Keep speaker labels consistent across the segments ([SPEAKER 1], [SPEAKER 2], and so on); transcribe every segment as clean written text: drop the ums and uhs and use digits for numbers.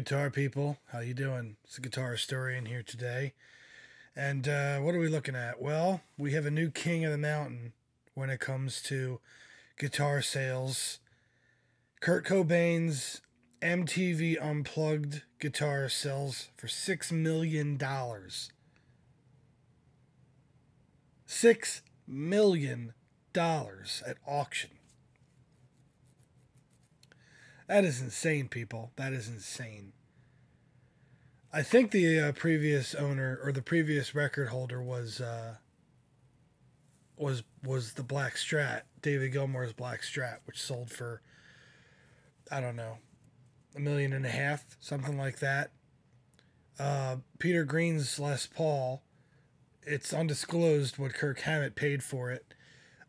[SPEAKER 1] guitar people. How you doing? It's a guitar historian here today. And what are we looking at? Well, we have a new king of the mountain when it comes to guitar sales. Kurt Cobain's MTV Unplugged guitar sells for $6 million. $6 million at auction. That is insane, people. That is insane. I think the previous owner or the previous record holder was the Black Strat, David Gilmour's Black Strat, which sold for, I don't know, $1.5 million, something like that. Peter Green's Les Paul, it's undisclosed what Kirk Hammett paid for it.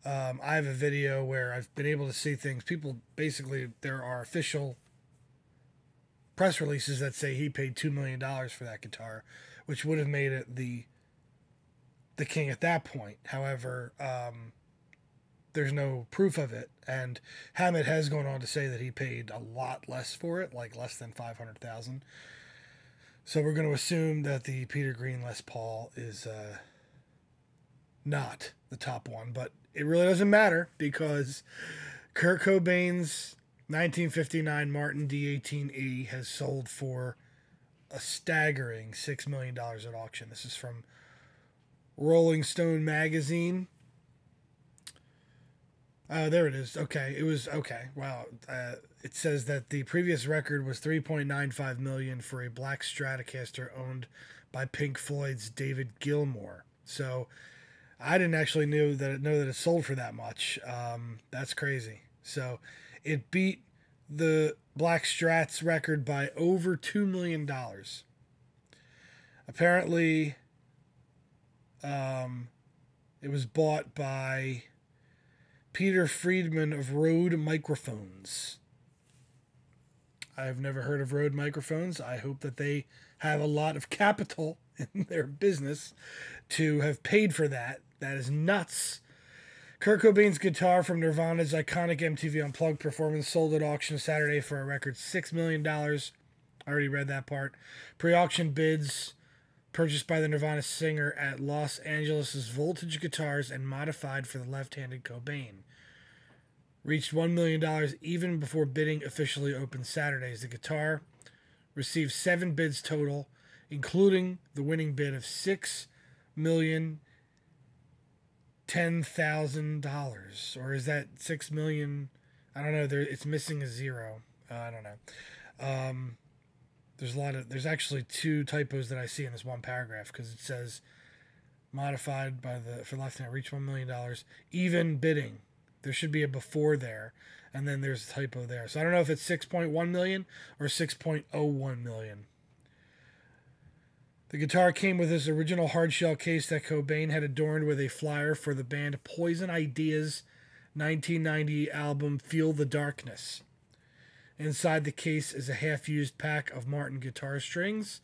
[SPEAKER 1] I have a video where I've been able to see things. People, basically, there are official press releases that say he paid $2 million for that guitar, which would have made it the king at that point. However, there's no proof of it, and Hammett has gone on to say that he paid a lot less for it, like less than $500,000. So we're going to assume that the Peter Green Les Paul is not the top one, but it really doesn't matter because Kurt Cobain's 1959 Martin D-18E has sold for a staggering $6 million at auction. This is from Rolling Stone magazine. There it is. Okay, it was okay. Wow. It says that the previous record was $3.95 million for a Black Stratocaster owned by Pink Floyd's David Gilmour. So I didn't actually know that it sold for that much. That's crazy. So it beat the Black Strat's record by over $2 million. Apparently, it was bought by Peter Friedman of Rode Microphones. I've never heard of Rode Microphones. I hope that they have a lot of capital in their business to have paid for that. That is nuts. Kurt Cobain's guitar from Nirvana's iconic MTV Unplugged performance sold at auction Saturday for a record $6 million. I already read that part. Pre-auction bids purchased by the Nirvana singer at Los Angeles' Voltage Guitars and modified for the left-handed Cobain reached $1 million even before bidding officially opened Saturdays. The guitar received 7 bids total, including the winning bid of $6,010,000, or is that 6 million? I don't know. It's missing a zero. I don't know. There's actually 2 typos that I see in this one paragraph because it says modified for left-hand reach $1 million even bidding. There should be a before there, and then there's a typo there. So I don't know if it's 6.1 million or 6.01 million. The guitar came with his original hardshell case that Cobain had adorned with a flyer for the band Poison Idea's 1990 album Feel the Darkness. Inside the case is a half-used pack of Martin guitar strings,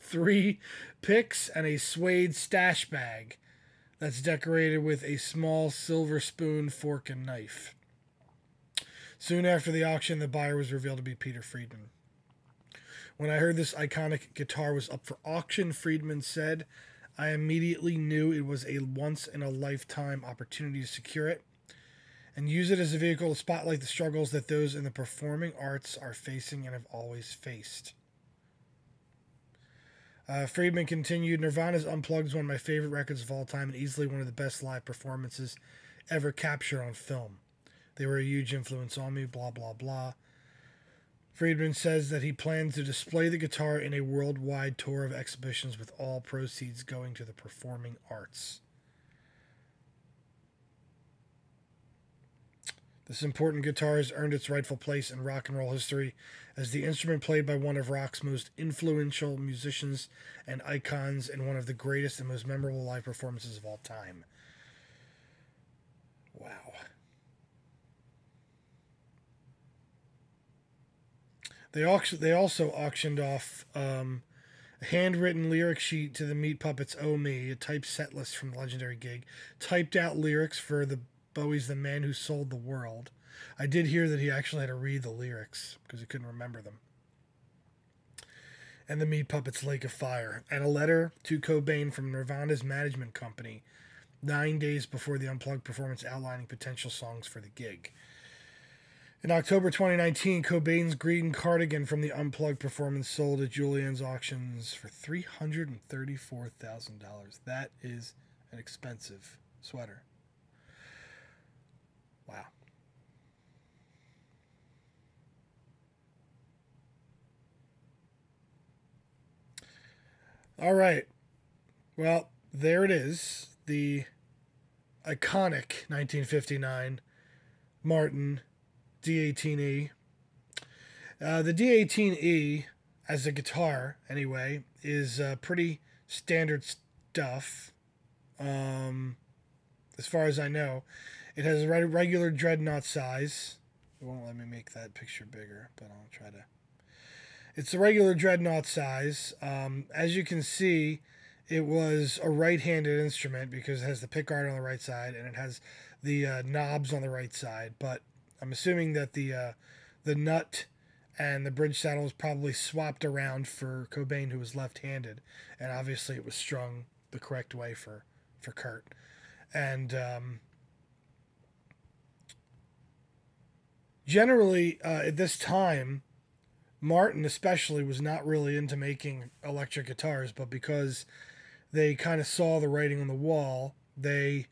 [SPEAKER 1] 3 picks, and a suede stash bag that's decorated with a small silver spoon, fork, and knife. Soon after the auction, the buyer was revealed to be Peter Friedman. When I heard this iconic guitar was up for auction, Friedman said, I immediately knew it was a once-in-a-lifetime opportunity to secure it and use it as a vehicle to spotlight the struggles that those in the performing arts are facing and have always faced. Friedman continued, Nirvana's Unplugged is one of my favorite records of all time and easily one of the best live performances ever captured on film. They were a huge influence on me, blah, blah, blah. Friedman says that he plans to display the guitar in a worldwide tour of exhibitions with all proceeds going to the performing arts. This important guitar has earned its rightful place in rock and roll history as the instrument played by one of rock's most influential musicians and icons in one of the greatest and most memorable live performances of all time. Wow. They also auctioned off a handwritten lyric sheet to the Meat Puppets' Oh Me, a typed set list from the legendary gig, typed out lyrics for the Bowie's The Man Who Sold the World. I did hear that he actually had to read the lyrics because he couldn't remember them. and the Meat Puppets' Lake of Fire, and a letter to Cobain from Nirvana's management company 9 days before the Unplugged performance outlining potential songs for the gig. In October 2019, Cobain's green cardigan from the Unplugged performance sold at Julien's auctions for $334,000. That is an expensive sweater. Wow. All right. Well, there it is. The iconic 1959 Martin D-18E. The D-18E, as a guitar anyway, is pretty standard stuff. As far as I know, it has a regular dreadnought size. It won't let me make that picture bigger, but I'll try to. It's a regular dreadnought size. As you can see, it was a right-handed instrument because it has the pickguard on the right side and it has the knobs on the right side. But I'm assuming that the nut and the bridge saddle was probably swapped around for Cobain, who was left-handed, and obviously it was strung the correct way for Kurt. And generally, at this time, Martin especially was not really into making electric guitars, but because they kind of saw the writing on the wall, they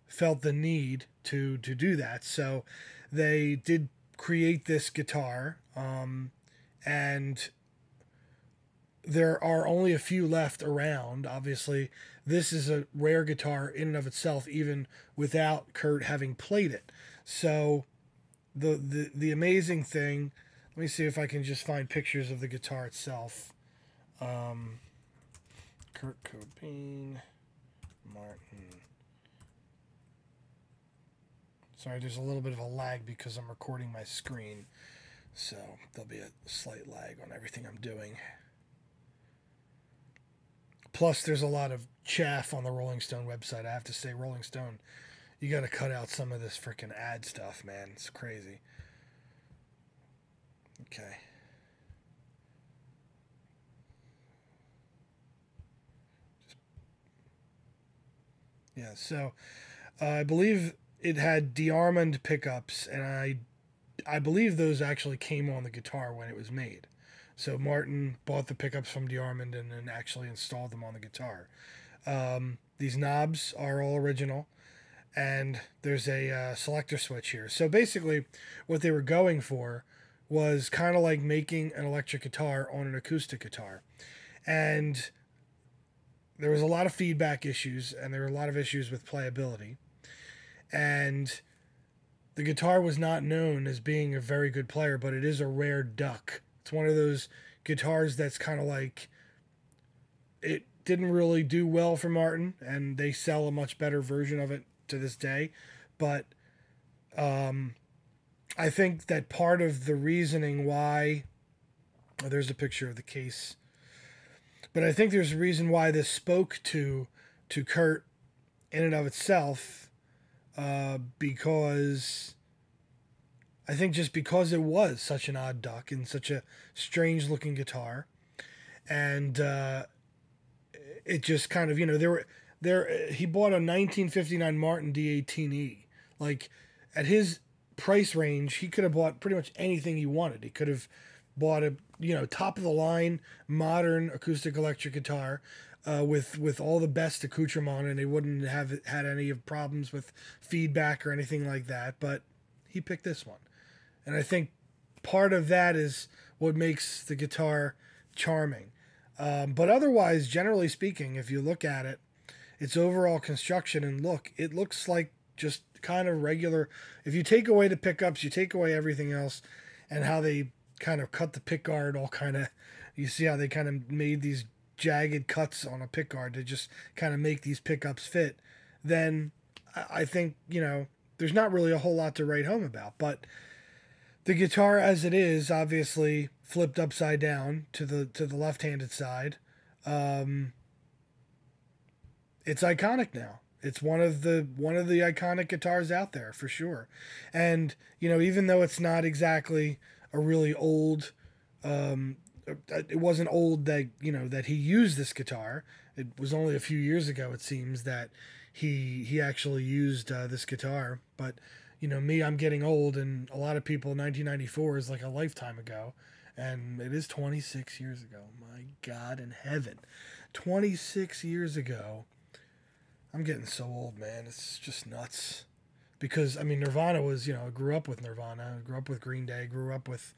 [SPEAKER 1] felt the need to do that. So they did create this guitar, and there are only a few left around. Obviously, this is a rare guitar in and of itself, even without Kurt having played it. So the amazing thing, let me see if I can just find pictures of the guitar itself. Kurt Cobain, Martin. Sorry, there's a little bit of a lag because I'm recording my screen, so there'll be a slight lag on everything I'm doing. Plus, there's a lot of chaff on the Rolling Stone website. I have to say, Rolling Stone, you got to cut out some of this freaking ad stuff, man. It's crazy. Okay. Yeah, so I believe it had DeArmond pickups, and I believe those actually came on the guitar when it was made. So Martin bought the pickups from DeArmond and then actually installed them on the guitar. These knobs are all original, and there's a selector switch here. So basically, what they were going for was kind of like making an electric guitar on an acoustic guitar. And there was a lot of feedback issues, and there were a lot of issues with playability. And the guitar was not known as being a very good player, but it is a rare duck. It's one of those guitars that's kind of like, it didn't really do well for Martin, and they sell a much better version of it to this day. But I think that part of the reasoning why, oh, there's a picture of the case, but I think there's a reason why this spoke to Kurt in and of itself, because I think just because it was such an odd duck and such a strange looking guitar, and it just kind of, he bought a 1959 Martin D-18E. Like, at his price range, he could have bought pretty much anything he wanted. He could have bought a top of the line modern acoustic electric guitar with all the best accoutrement, and they wouldn't have had any problems with feedback or anything like that. But he picked this one, and I think part of that is what makes the guitar charming. But otherwise, generally speaking, if you look at it, its overall construction and look, it looks like just kind of regular. If you take away the pickups, you take away everything else, and how they kind of cut the pickguard, all kind of, you see how they kind of made these jagged cuts on a pickguard to just kind of make these pickups fit, then I think, there's not really a whole lot to write home about. But the guitar as it is, obviously flipped upside down to the left-handed side, it's iconic now. It's one of the iconic guitars out there for sure. And even though it's not exactly a really old it wasn't old that, that he used this guitar. It was only a few years ago, it seems, that he actually used this guitar. But me, I'm getting old, and a lot of people, 1994 is like a lifetime ago, and it is 26 years ago. My God in heaven, 26 years ago. I'm getting so old, man. It's just nuts. Because Nirvana was, I grew up with Nirvana, I grew up with Green Day, grew up with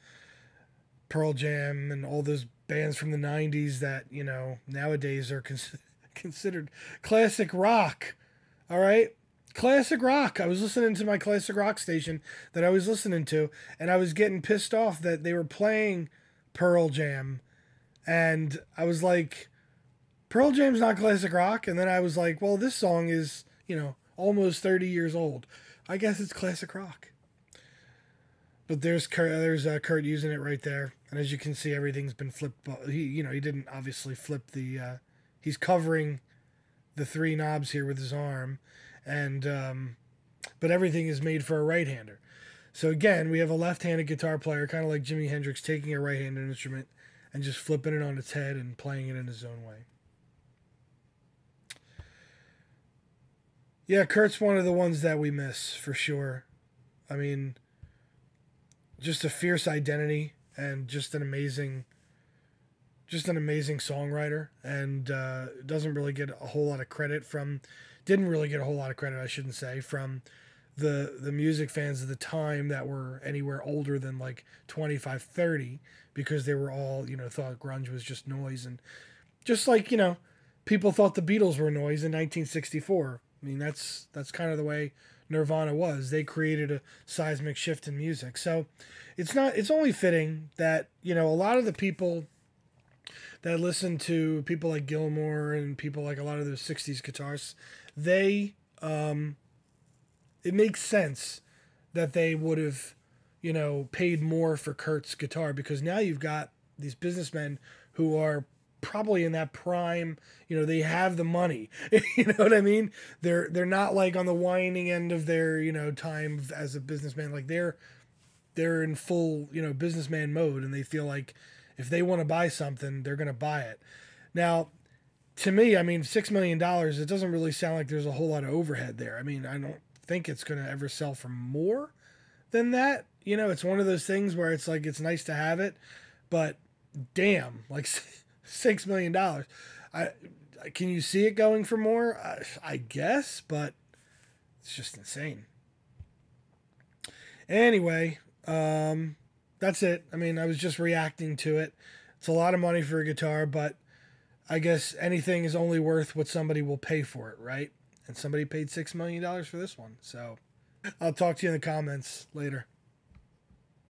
[SPEAKER 1] Pearl Jam and all those bands from the 90s that, nowadays are considered classic rock. All right? Classic rock. I was listening to my classic rock station that I was listening to, and I was getting pissed off that they were playing Pearl Jam. And I was like, Pearl Jam's not classic rock. And then I was like, well, this song is, almost 30 years old. I guess it's classic rock. But there's Kurt using it right there, and as you can see, everything's been flipped. He didn't obviously flip the. He's covering the three knobs here with his arm, and but everything is made for a right-hander. So again, we have a left-handed guitar player, kind of like Jimi Hendrix, taking a right-handed instrument and just flipping it on its head and playing it in his own way. Yeah, Kurt's one of the ones that we miss for sure. I mean, just a fierce identity and just an amazing songwriter, and doesn't really get a whole lot of credit from, didn't really get a whole lot of credit, I shouldn't say, from the music fans of the time that were anywhere older than like 25, 30, because they were all, thought grunge was just noise. And just like, people thought the Beatles were noise in 1964. I mean, that's kind of the way Nirvana was. They created a seismic shift in music. So it's only fitting that, a lot of the people that listen to people like Gilmour and people like a lot of those 60s guitarists, they, it makes sense that they would have, paid more for Kurt's guitar, because now you've got these businessmen who are probably in that prime, they have the money, you know what I mean? They're not like on the winding end of their, time as a businessman. Like they're in full, businessman mode, and they feel like if they want to buy something, they're going to buy it. Now, to me, $6 million, it doesn't really sound like there's a whole lot of overhead there. I don't think it's going to ever sell for more than that. It's one of those things where it's like, it's nice to have it, but damn, like $6 million. Can you see it going for more? I guess, but it's just insane. Anyway, that's it. I was just reacting to it. It's a lot of money for a guitar, but I guess anything is only worth what somebody will pay for it, right? And somebody paid $6 million for this one. So I'll talk to you in the comments later.